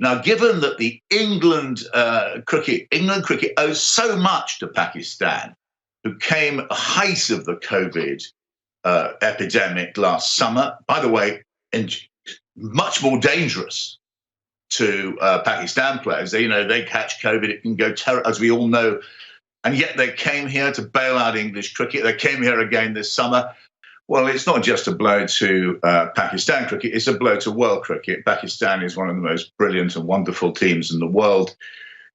Now, given that the England cricket owes so much to Pakistan, who came at the height of the COVID epidemic last summer, by the way, much more dangerous to Pakistan players. They catch COVID, it can go terrible, as we all know, and yet they came here to bail out English cricket. They came here again this summer. Well, it's not just a blow to Pakistan cricket, it's a blow to world cricket. Pakistan is one of the most brilliant and wonderful teams in the world.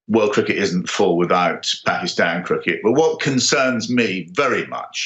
World cricket isn't full without Pakistan cricket. But what concerns me very much.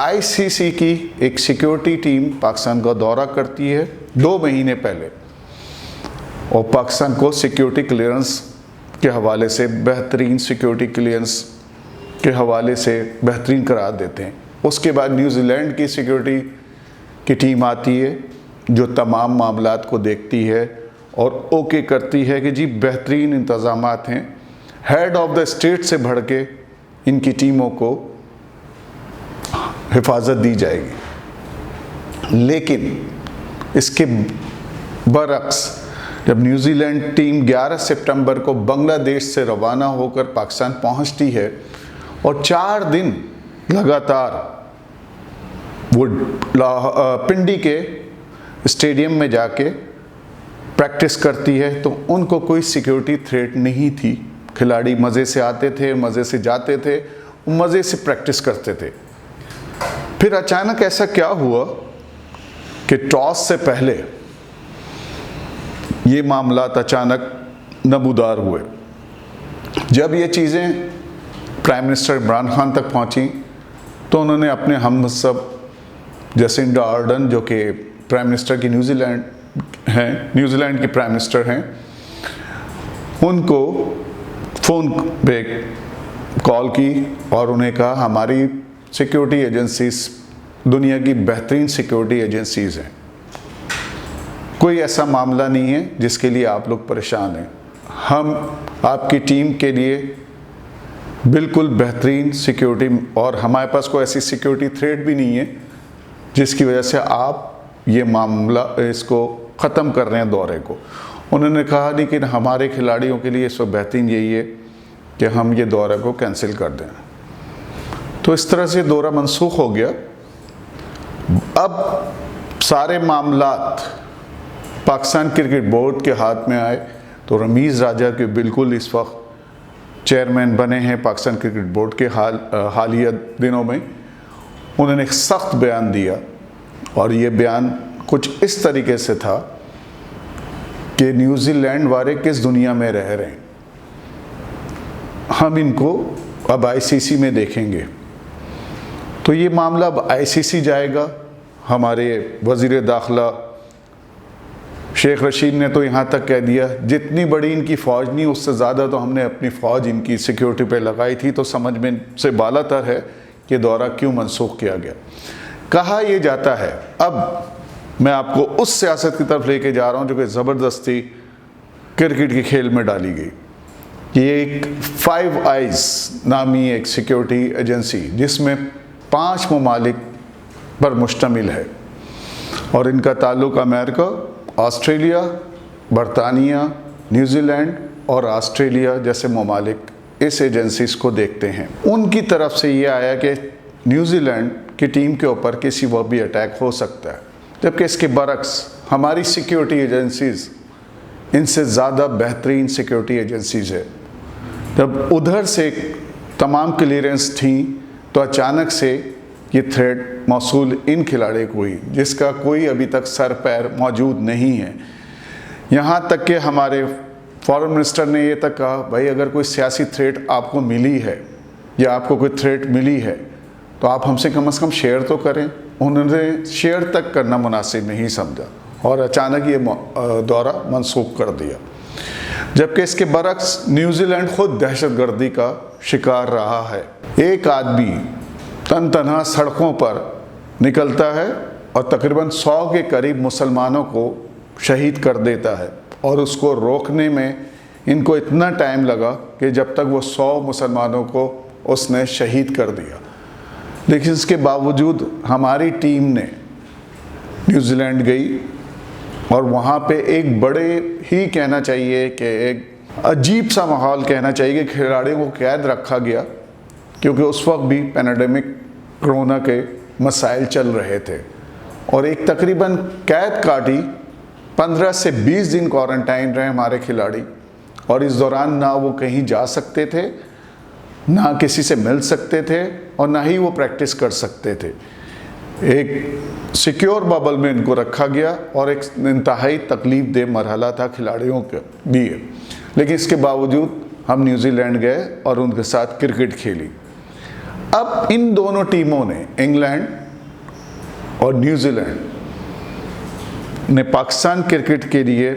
ICC کی ایک security team Pakistan کا دورہ کرتی ہے 2 مہینے پہلے، اور پاکستان کو سیکیورٹی کلیئرنس کے حوالے سے بہترین سیکیورٹی کلیئرنس کے حوالے سے بہترین قرار دیتے ہیں۔ اس کے بعد نیوزی لینڈ کی سیکیورٹی کی ٹیم آتی ہے جو تمام معاملات کو دیکھتی ہے اور اوکے کرتی ہے کہ جی بہترین انتظامات ہیں، ہیڈ آف دا اسٹیٹ سے بڑھ کے ان کی ٹیموں کو حفاظت دی جائے گی۔ لیکن اس کے برعکس جب نیوزی لینڈ ٹیم 11 سپٹمبر کو بنگلہ دیش سے روانہ ہو کر پاکستان پہنچتی ہے اور 4 دن لگاتار وہ پنڈی کے اسٹیڈیم میں جا کے پریکٹس کرتی ہے، تو ان کو کوئی سیکیورٹی تھریٹ نہیں تھی۔ کھلاڑی مزے سے آتے تھے، مزے سے جاتے تھے، مزے سے پریکٹس کرتے تھے۔ پھر اچانک ایسا کیا ہوا کہ ٹاس سے پہلے یہ معاملات اچانک نمودار ہوئے۔ جب یہ چیزیں پرائم منسٹر عمران خان تک پہنچیں تو انہوں نے اپنے ہم منصب جیسنڈا آرڈن جو کہ پرائم منسٹر کی نیوزی لینڈ کی پرائم منسٹر ہیں، ان کو فون پہ کال کی اور انہیں کہا ہماری سیکیورٹی ایجنسیز دنیا کی بہترین سیکیورٹی ایجنسیز ہیں، کوئی ایسا معاملہ نہیں ہے جس کے لیے آپ لوگ پریشان ہیں، ہم آپ کی ٹیم کے لیے بالکل بہترین سیکیورٹی، اور ہمارے پاس کوئی ایسی سیکیورٹی تھریٹ بھی نہیں ہے جس کی وجہ سے آپ یہ معاملہ اس کو ختم کر رہے ہیں دورے کو۔ انہوں نے کہا لیکن ہمارے کھلاڑیوں کے لیے اس وقت بہترین یہی ہے کہ ہم یہ دورہ کو کینسل کر دیں۔ تو اس طرح سے دورہ منسوخ ہو گیا۔ اب سارے معاملات پاکستان کرکٹ بورڈ کے ہاتھ میں آئے تو رمیز راجہ کے بالکل اس وقت چیئرمین بنے ہیں پاکستان کرکٹ بورڈ کے حالیہ دنوں میں۔ انہوں نے ایک سخت بیان دیا اور یہ بیان کچھ اس طریقے سے تھا کہ نیوزی لینڈ والے کس دنیا میں رہ رہے ہیں، ہم ان کو اب ICC میں دیکھیں گے۔ تو یہ معاملہ اب ICC جائے گا۔ ہمارے وزیر داخلہ شیخ رشید نے تو یہاں تک کہہ دیا جتنی بڑی ان کی فوج نہیں اس سے زیادہ تو ہم نے اپنی فوج ان کی سیکیورٹی پہ لگائی تھی، تو سمجھ میں سے بالا تر ہے کہ دورہ کیوں منسوخ کیا گیا۔ کہا یہ جاتا ہے، اب میں آپ کو اس سیاست کی طرف لے کے جا رہا ہوں جو کہ زبردستی کرکٹ کے کھیل میں ڈالی گئی۔ یہ ایک 5 آئیز نامی ایک سیکیورٹی ایجنسی جس میں 5 ممالک پر مشتمل ہے، اور ان کا تعلق امریکہ، آسٹریلیا، برطانیہ، نیوزی لینڈ اور آسٹریلیا جیسے ممالک اس ایجنسیز کو دیکھتے ہیں۔ ان کی طرف سے یہ آیا کہ نیوزی لینڈ کی ٹیم کے اوپر کسی وقت بھی اٹیک ہو سکتا ہے، جبکہ اس کے برعکس ہماری سیکیورٹی ایجنسیز ان سے زیادہ بہترین سیکیورٹی ایجنسیز ہے۔ جب ادھر سے تمام کلیئرنس تھیں تو اچانک سے یہ تھریٹ موصول ان کھلاڑی کو ہوئی جس کا کوئی ابھی تک سر پیر موجود نہیں ہے۔ یہاں تک کہ ہمارے فارن منسٹر نے یہ تک کہا بھائی اگر کوئی سیاسی تھریٹ آپ کو ملی ہے یا آپ کو کوئی تھریٹ ملی ہے تو آپ ہم سے کم شیئر تو کریں۔ انہوں نے شیئر تک کرنا مناسب نہیں سمجھا اور اچانک یہ دورہ منسوخ کر دیا، جبکہ اس کے برعکس نیوزی لینڈ خود دہشت گردی کا شکار رہا ہے۔ ایک آدمی تنہا سڑکوں پر نکلتا ہے اور تقریباً 100 کے قریب مسلمانوں کو شہید کر دیتا ہے، اور اس کو روکنے میں ان کو اتنا ٹائم لگا کہ جب تک وہ 100 مسلمانوں کو اس نے شہید کر دیا۔ لیکن اس کے باوجود ہماری ٹیم نے نیوزی لینڈ گئی اور وہاں پہ ایک بڑے ہی کہنا چاہیے کہ ایک عجیب سا ماحول کہنا چاہیے کہ کھلاڑیوں کو قید رکھا گیا، کیونکہ اس وقت بھی پینڈیمک کرونا کے مسائل چل رہے تھے، اور ایک تقریباً قید کاٹی 15 سے 20 دن کوارنٹائن رہے ہمارے کھلاڑی، اور اس دوران نہ وہ کہیں جا سکتے تھے، نہ کسی سے مل سکتے تھے، اور نہ ہی وہ پریکٹس کر سکتے تھے۔ ایک سیکیور ببل میں ان کو رکھا گیا اور ایک انتہائی تکلیف دہ مرحلہ تھا کھلاڑیوں کا بھی ہے، لیکن اس کے باوجود ہم نیوزی لینڈ گئے اور ان کے ساتھ کرکٹ کھیلی۔ اب ان دونوں ٹیموں نے، انگلینڈ اور نیوزی لینڈ نے پاکستان کرکٹ کے لیے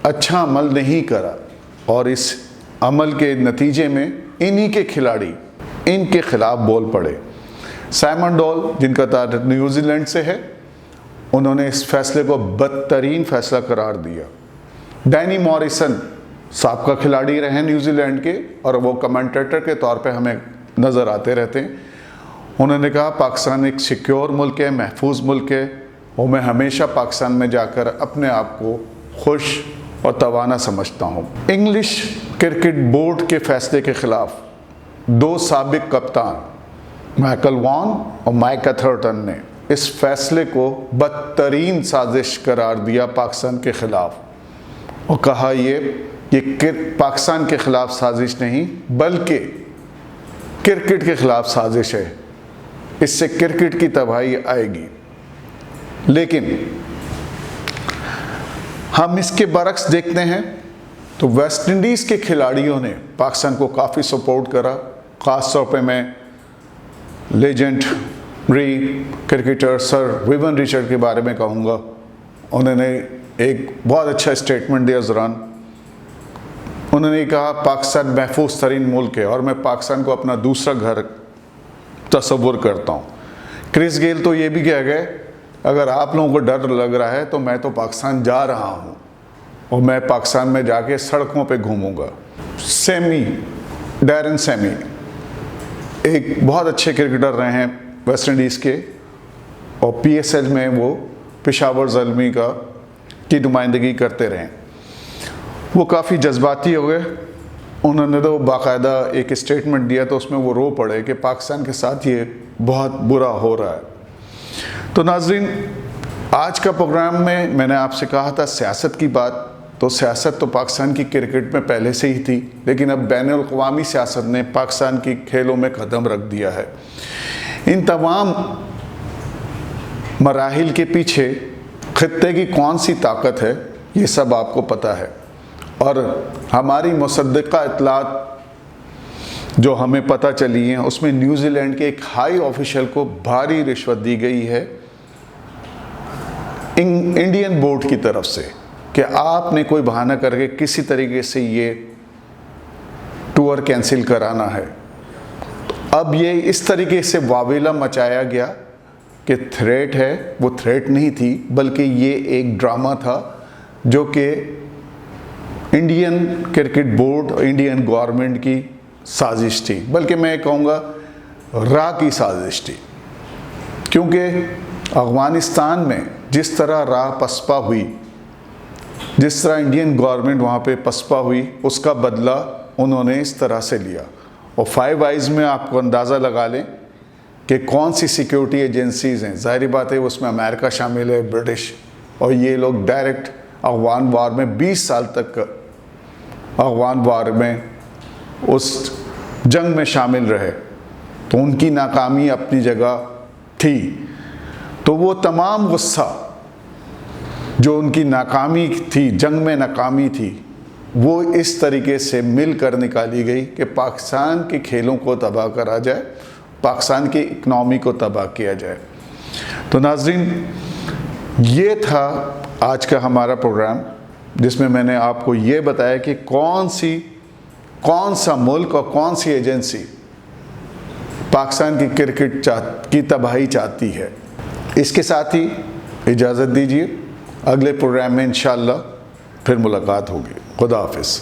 اچھا عمل نہیں کرا، اور اس عمل کے نتیجے میں انہی کے کھلاڑی ان کے خلاف بول پڑے۔ سائمن ڈول، جن کا تعلق نیوزی لینڈ سے ہے، انہوں نے اس فیصلے کو بدترین فیصلہ قرار دیا۔ ڈینی موریسن سابقہ کھلاڑی رہے ہیں نیوزی لینڈ کے، اور وہ کمنٹیٹر کے طور پہ ہمیں نظر آتے رہتے ہیں، انہوں نے کہا پاکستان ایک سیکیور ملک ہے، محفوظ ملک ہے، اور میں ہمیشہ پاکستان میں جا کر اپنے آپ کو خوش اور توانا سمجھتا ہوں۔ انگلش کرکٹ بورڈ کے فیصلے کے خلاف دو سابق کپتان مائیکل وان اور مائک ایتھرٹن نے اس فیصلے کو بدترین سازش قرار دیا پاکستان کے خلاف، اور کہا یہ پاکستان کے خلاف سازش نہیں بلکہ کرکٹ کے خلاف سازش ہے، اس سے کرکٹ کی تباہی آئے گی۔ لیکن ہم اس کے برعکس دیکھتے ہیں تو ویسٹ انڈیز کے کھلاڑیوں نے پاکستان کو کافی سپورٹ کرا، خاص طور پہ میں لیجنڈری کرکٹر سر ویون رچرڈ کے بارے میں کہوں گا۔ انہوں نے ایک بہت اچھا اسٹیٹمنٹ دیا دوران، انہوں نے کہا پاکستان محفوظ ترین ملک ہے اور میں پاکستان کو اپنا دوسرا گھر تصور کرتا ہوں۔ کرس گیل تو یہ بھی کہہ گئے اگر آپ لوگوں کو ڈر لگ رہا ہے تو میں تو پاکستان جا رہا ہوں اور میں پاکستان میں جا کے سڑکوں پہ گھوموں گا۔ ڈیرن سیمی ایک بہت اچھے کرکٹر رہے ہیں ویسٹ انڈیز کے، اور پی ایس ایل میں وہ پشاور زلمی کی نمائندگی کرتے رہے۔ وہ کافی جذباتی ہو گئے، انہوں نے تو باقاعدہ ایک اسٹیٹمنٹ دیا تو اس میں وہ رو پڑے کہ پاکستان کے ساتھ یہ بہت برا ہو رہا ہے۔ تو ناظرین، آج کا پروگرام میں نے آپ سے کہا تھا سیاست کی بات، تو سیاست تو پاکستان کی کرکٹ میں پہلے سے ہی تھی، لیکن اب بین الاقوامی سیاست نے پاکستان کی کھیلوں میں قدم رکھ دیا ہے۔ ان تمام مراحل کے پیچھے خطے کی کون سی طاقت ہے یہ سب آپ کو پتہ ہے، اور ہماری مصدقہ اطلاعات جو ہمیں پتہ چلی ہیں اس میں نیوزی لینڈ کے ایک ہائی آفیشل کو بھاری رشوت دی گئی ہے انڈین بورڈ کی طرف سے کہ آپ نے کوئی بہانہ کر کے کسی طریقے سے یہ ٹور کینسل کرانا ہے۔ اب یہ اس طریقے سے واویلا مچایا گیا کہ تھریٹ ہے، وہ تھریٹ نہیں تھی بلکہ یہ ایک ڈرامہ تھا جو کہ انڈین کرکٹ بورڈ اور انڈین گورنمنٹ کی سازش تھی، بلکہ میں کہوں گا را کی سازش تھی، کیونکہ افغانستان میں جس طرح راہ پسپا ہوئی، جس طرح انڈین گورنمنٹ وہاں پہ پسپا ہوئی، اس کا بدلہ انہوں نے اس طرح سے لیا۔ اور فائیو آئیز میں آپ کو اندازہ لگا لیں کہ کون سی سیکیورٹی ایجنسیز ہیں، ظاہری بات ہے اس میں امریکہ شامل ہے، برٹش، اور یہ لوگ ڈائریکٹ افغان وار میں 20 سال تک افغان وار میں اس جنگ میں شامل رہے، تو ان کی ناکامی اپنی جگہ تھی۔ تو وہ تمام غصہ جو ان کی ناکامی تھی، جنگ میں ناکامی تھی، وہ اس طریقے سے مل کر نکالی گئی کہ پاکستان کے کھیلوں کو تباہ کرا جائے، پاکستان کی اکنامی کو تباہ کیا جائے۔ تو ناظرین، یہ تھا آج کا ہمارا پروگرام، جس میں میں نے آپ کو یہ بتایا کہ کون سا ملک اور کون سی ایجنسی پاکستان کی کرکٹ کی تباہی چاہتی ہے۔ اس کے ساتھ ہی اجازت دیجیے، اگلے پروگرام میں انشاءاللہ پھر ملاقات ہوگی۔ خدا حافظ۔